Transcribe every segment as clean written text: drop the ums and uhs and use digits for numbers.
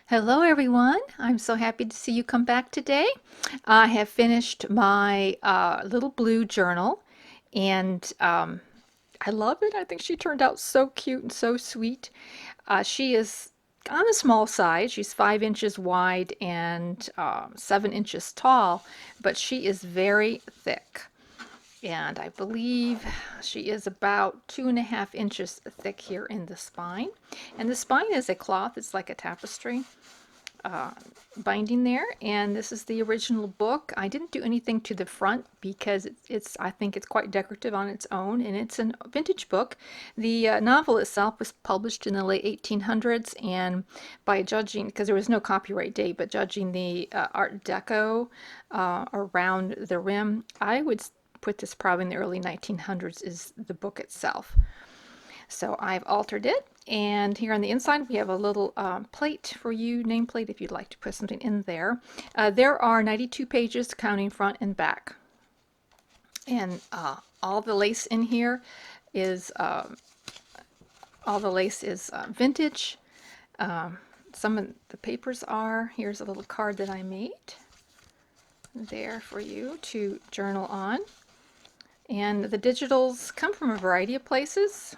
Hello, everyone. I'm so happy to see you come back today. I have finished my little blue journal, and I love it. I think she turned out so cute and so sweet. She is on a small size. She's 5 inches wide and 7 inches tall, but she is very thick. And I believe she is about 2.5 inches thick here in the spine. And the spine is a cloth, it's like a tapestry uh, binding there, and this is the original book. I didn't do anything to the front because I think it's quite decorative on its own, and it's a vintage book. The novel itself was published in the late 1800s, and by judging, because there was no copyright date, but judging the Art Deco around the rim, I would put this probably in the early 1900s is the book itself. So I've altered it. And here on the inside, we have a little plate for you, nameplate, if you'd like to put something in there. There are 92 pages counting front and back. And all the lace in here is, vintage. Some of the papers are, here's a little card that I made there for you to journal on. And the digitals come from a variety of places.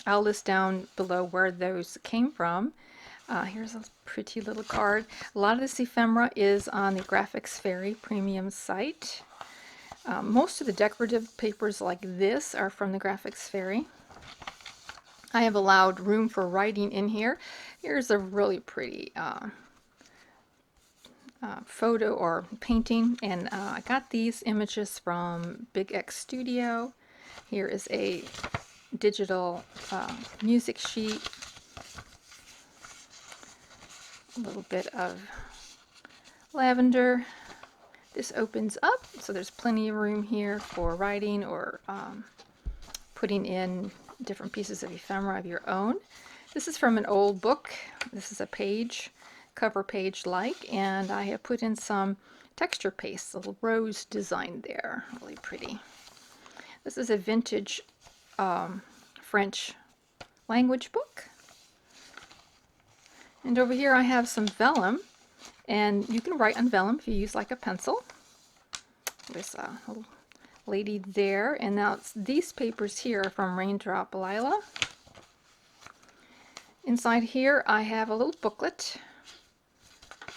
I'll list down below where those came from. Here's a pretty little card. A lot of this ephemera is on the Graphics Fairy premium site. Most of the decorative papers like this are from the Graphics Fairy. I have allowed room for writing in here. Here's a really pretty photo or painting, and I got these images from Big X Studio. Here is a digital music sheet, a little bit of lavender. This opens up, so there's plenty of room here for writing or putting in different pieces of ephemera of your own. This is from an old book. This is a page, cover page like, and I have put in some texture paste, a little rose design there, really pretty. This is a vintage French language book. And over here I have some vellum, and you can write on vellum if you use like a pencil. There's a little lady there, and now these papers here are from Raindrop Lila. Inside here I have a little booklet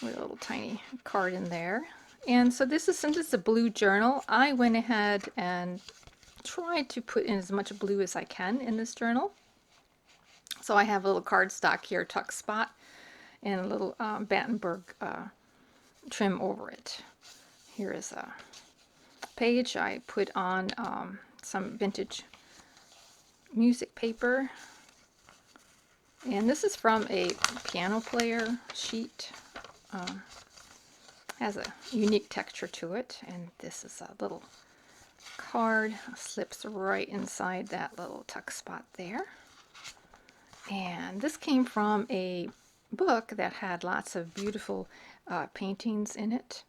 with a little tiny card in there. And so this is, since it's a blue journal, I went ahead and tried to put in as much blue as I can in this journal. So I have a little cardstock here, tuck spot, and a little Battenberg trim over it. Here is a page I put on some vintage music paper, and this is from a piano player sheet. Has a unique texture to it, and this is a little card, slips right inside that little tuck spot there. And this came from a book that had lots of beautiful paintings in it,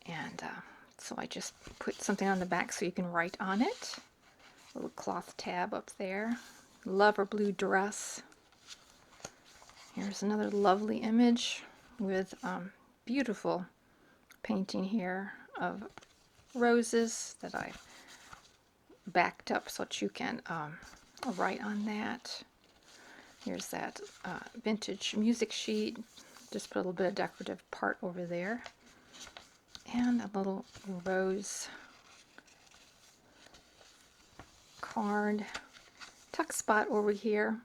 and so I just put something on the back so you can write on it. A little cloth tab up there. Love her blue dress. Here's another lovely image with beautiful painting here of roses that I backed up so that you can write on that. Here's that vintage music sheet. Just put a little bit of decorative part over there. And a little rose card. Tuck spot over here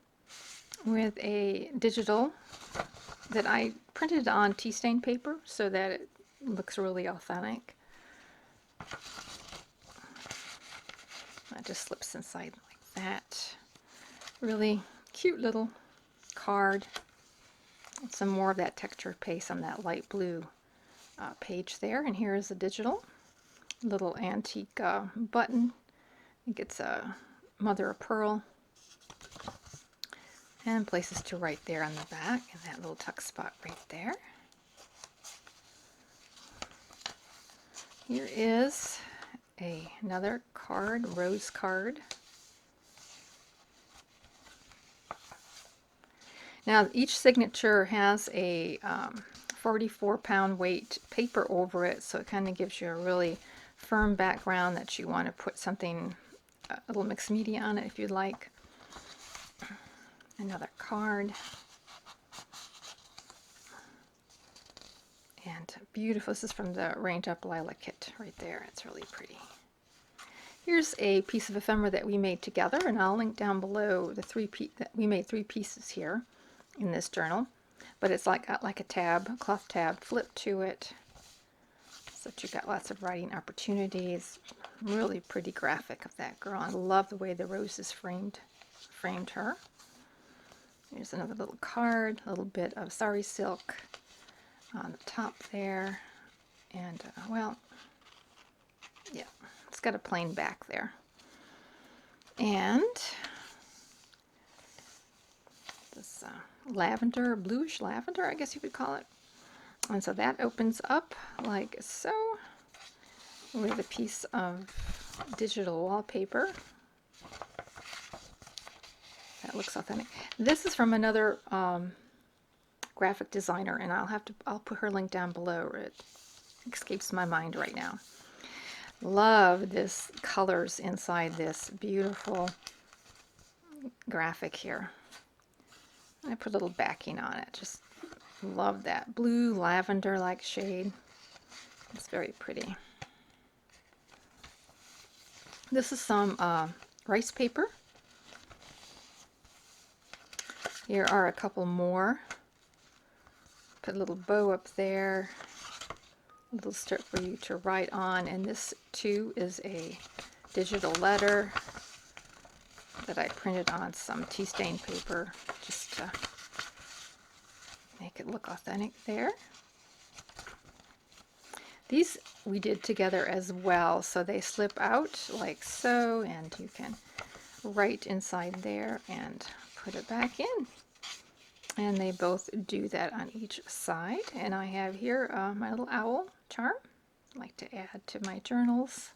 with a digital that I printed on tea stain paper so that it looks really authentic. That just slips inside like that. Really cute little card. Some more of that texture paste on that light blue page there. And here is a digital little antique button. I think it's a mother of pearl. And places to write there on the back, and that little tuck spot right there. Here is another card, rose card. Now each signature has a 44-pound weight paper over it, so it kind of gives you a really firm background that you want to put something, a little mixed media on it if you'd like. Another card. And beautiful. This is from the Range Up Lilac kit right there. It's really pretty. Here's a piece of ephemera that we made together, and I'll link down below the we made 3 pieces here in this journal. But it's like a tab, a cloth tab, flip to it, so that you've got lots of writing opportunities. Really pretty graphic of that girl. I love the way the roses framed her. Here's another little card, a little bit of sari silk on the top there, and well, yeah, it's got a plain back there. And this lavender, bluish lavender, I guess you could call it. And so that opens up like so, with a piece of digital wallpaper. That looks authentic. This is from another graphic designer, and I'll put her link down below. It escapes my mind right now. Love this colors inside this beautiful graphic here. I put a little backing on it. Just love that blue lavender like shade. It's very pretty. This is some rice paper. Here are a couple more. Put a little bow up there, a little strip for you to write on, and this too is a digital letter that I printed on some tea stain paper just to make it look authentic there. These we did together as well, so they slip out like so, and you can write inside there and put it back in. And they both do that on each side. And I have here my little owl charm I like to add to my journals.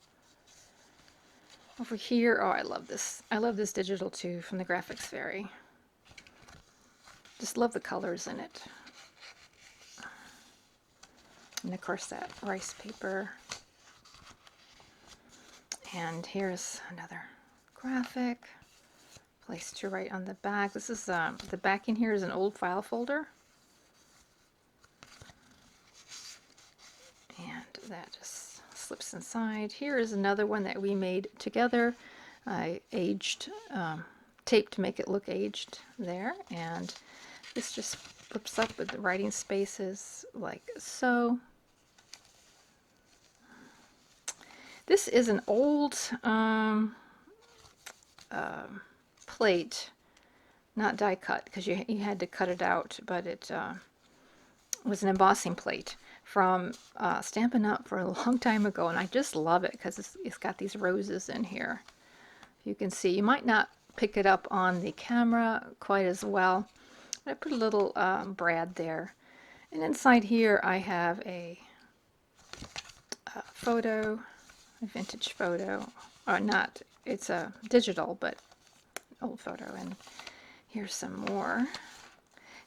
Over here, oh, I love this. I love this digital too from the Graphics Fairy. Just love the colors in it. And of course that rice paper. And here's another graphic. Place to write on the back. This is the back in here is an old file folder, and that just slips inside. Here is another one that we made together. I taped to make it look aged there, and this just flips up with the writing spaces like so. This is an old plate, not die cut because you had to cut it out, but it was an embossing plate from Stampin' Up! For a long time ago, and I just love it because it's got these roses in here. You can see, you might not pick it up on the camera quite as well. I put a little brad there, and inside here I have a photo, a vintage photo, or not, it's a digital, but old photo. And here's some more.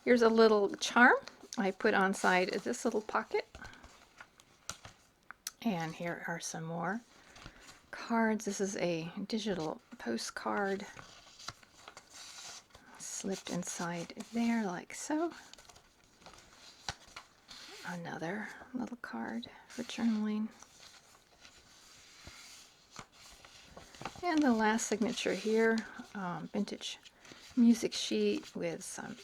Here's a little charm I put on side of this little pocket. And here are some more cards. This is a digital postcard slipped inside there like so. Another little card for journaling. And the last signature here, vintage music sheet with some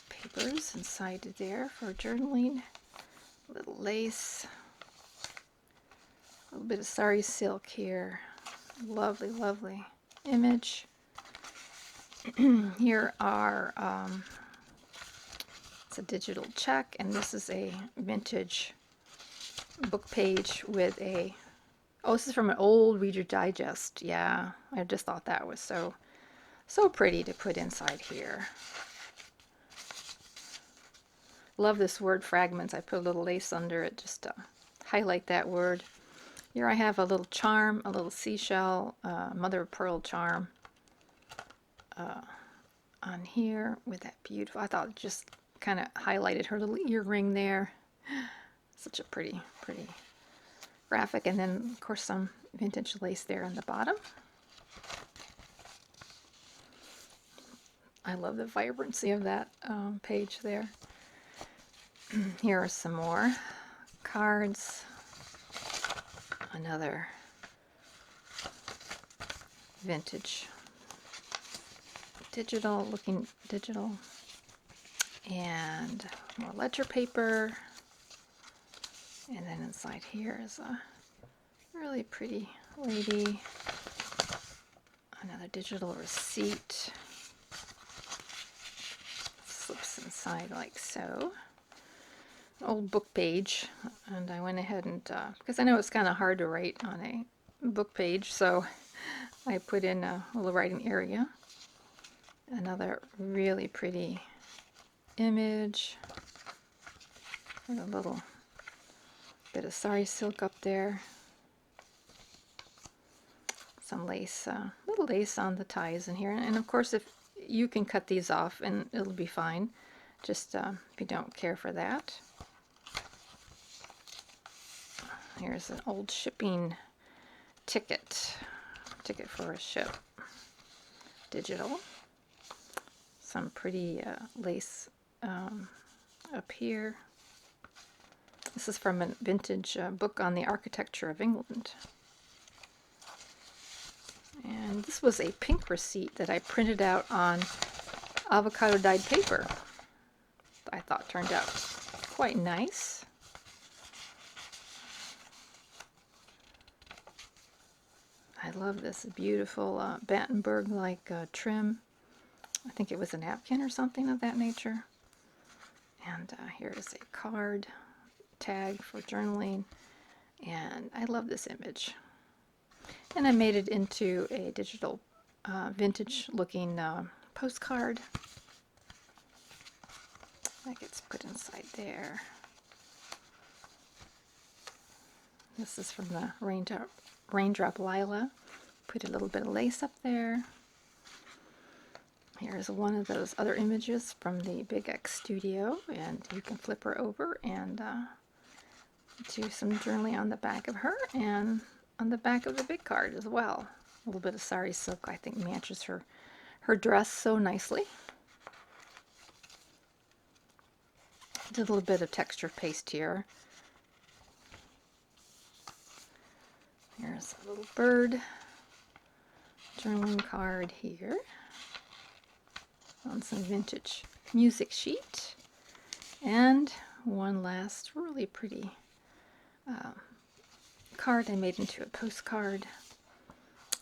papers inside there for journaling. A little lace, a little bit of sari silk here. Lovely, lovely image. Here are, it's a digital check, and this is a vintage book page with a, oh, this is from an old Reader Digest. Yeah, I just thought that was so pretty to put inside here. Love this word fragments. I put a little lace under it just to highlight that word. Here I have a little charm, a little seashell, mother of pearl charm on here with that beautiful, I thought it just kind of highlighted her little earring there. Such a pretty, pretty graphic. And then, of course, some vintage lace there on the bottom. I love the vibrancy of that page there. Here are some more cards. Another vintage digital, looking digital. And more ledger paper. And then inside here is a really pretty lady. Another digital receipt. Slips inside like so. An old book page. And I went ahead and, because I know it's kind of hard to write on a book page, so I put in a little writing area. Another really pretty image. And a little bit of sari silk up there. Some lace, little lace on the ties in here. And of course, if you can cut these off and it'll be fine. Just if you don't care for that. Here's an old shipping ticket for a ship. Digital. Some pretty lace up here. This is from a vintage book on the architecture of England. And this was a pink receipt that I printed out on avocado dyed paper. I thought turned out quite nice. I love this beautiful Battenberg-like trim. I think it was a napkin or something of that nature. And here is a card tag for journaling. And I love this image. And I made it into a digital vintage looking postcard. That gets put inside there. This is from the Raindrop Lila. Put a little bit of lace up there. Here's one of those other images from the Big X Studio, and you can flip her over and do some journaling on the back of her and on the back of the big card as well. A little bit of sari silk, I think, matches her dress so nicely. Did a little bit of texture paste here. Here's a little bird journaling card here on some vintage music sheet. And one last really pretty card I made into a postcard.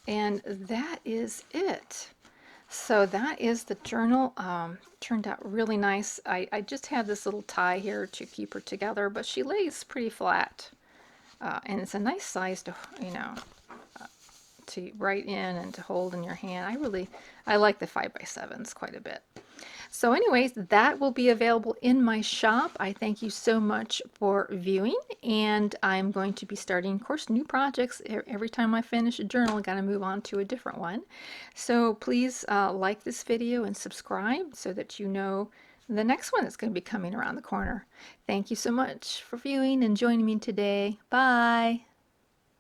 And that is it. So that is the journal. Turned out really nice. I just have this little tie here to keep her together, but she lays pretty flat. And it's a nice size to, to write in and to hold in your hand. I like the 5x7s quite a bit. So anyways, that will be available in my shop. I thank you so much for viewing, and I'm going to be starting, of course, new projects. Every time I finish a journal, I got to move on to a different one. So please like this video and subscribe so that you know the next one that's going to be coming around the corner. Thank you so much for viewing and joining me today. Bye!